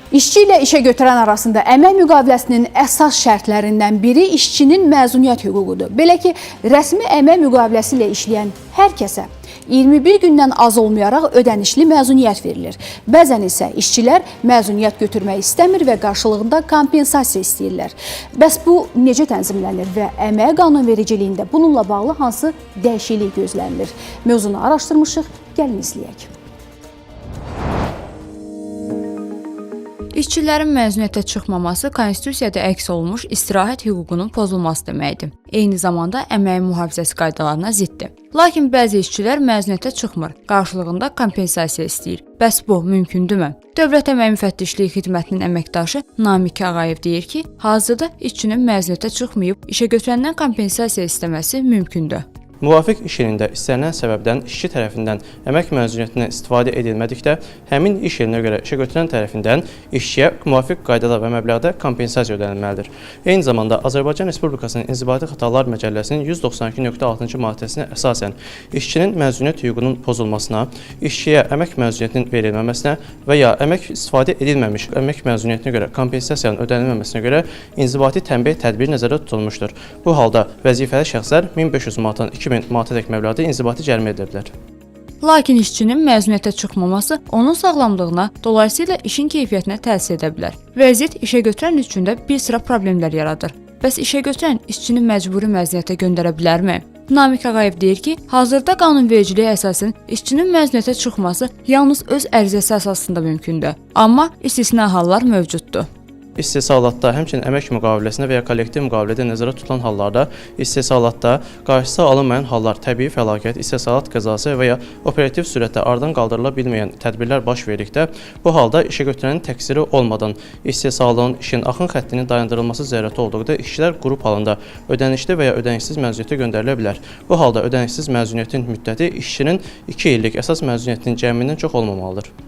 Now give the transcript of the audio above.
İşçi ilə işə götürən arasında əmək müqaviləsinin əsas şərtlərindən biri işçinin məzuniyyət hüququdur. Belə ki, rəsmi əmək müqaviləsi ilə işləyən hər kəsə 21 gündən az olmayaraq ödənişli məzuniyyət verilir. Bəzən isə işçilər məzuniyyət götürmək istəmir və qarşılığında kompensasiya istəyirlər. Bəs bu necə tənzimlənir və əmək qanunvericiliyində bununla bağlı hansı dəyişiklik gözlənilir? Mövzunu araşdırmışıq, gəlin izləyək. İşçilərin məzuniyyətə çıxmaması konstitusiyada əks olunmuş istirahət hüququnun pozulması deməkdir. Eyni zamanda əmək mühafizəsi qaydalarına ziddir. Lakin bəzi işçilər məzuniyyətə çıxmır, qarşılığında kompensasiya istəyir. Bəs bu mümkündürmü? Dövlət Əmək Müfəttişliyi Xidmətinin əməkdaşı Namiq Ağayev deyir ki, hazırda işçinin məzuniyyətə çıxmayıb işə götürəndən kompensasiya istəməsi mümkündür. Müvafiq iş ilində istənilən səbəbdən işçi tərəfindən əmək məzuniyyətindən istifadə edilmədikdə, həmin iş ilinə görə işə götürən tərəfindən işçiyə müvafiq qaydada və məbləğdə kompensasiya ödənilməlidir. Eyni zamanda Azərbaycan Respublikasının İnzibati Xətalar Məcəlləsinin 192.6-cı maddəsinə əsasən işçinin məzuniyyət hüququnun pozulmasına, işçiyə əmək məzuniyyətinin verilməməsinə və ya əmək istifadə edilməmiş əmək məzuniyyətinə görə kompensasiyanın ödənilməməsinə görə inzibati tənbeh tədbiri nəzərdə tutulmuşdur. Bu halda vəzifəli şəxslər 1500 manatdan 2000 manatadək məbləğdə inzibati cərimə edilə bilər. Lakin işçinin məzuniyyətə çıxmaması onun sağlamlığına, dolayısıyla işin keyfiyyətinə təsir edə bilər. Vəziyyət işə götürən üçün də bir sıra problemlər yaradır. Bəs işə götürən işçini məcburi məzuniyyətə göndərə bilərmi? Namiq Ağayev deyir ki, hazırda qanunvericiliyə əsasən işçinin məzuniyyətə çıxması yalnız öz ərizəsi əsasında mümkündür. Amma istisna hallar mövcuddur. İstehsalatda, həmçinin əmək müqaviləsində və ya kollektiv müqavilədə nəzərdə tutulan hallarda, istehsalatda qarşısı alınmayan hallar, təbii fəlakət, istehsalat qəzası və ya operativ sürətdə aradan qaldırıla bilməyən tədbirlər baş verdikdə, bu halda işə götürənin təqsiri olmadan istehsalın, işin axın xəttinin dayandırılması zərurəti olduqda işçilər qrup halında ödənişli və ya ödənişsiz məzuniyyətə göndərilə bilər. Bu halda ödənişsiz məzuniyyətin müddəti işçinin 2 illik əsas məzuniyyətinin cəmindən çox olmamalıdır.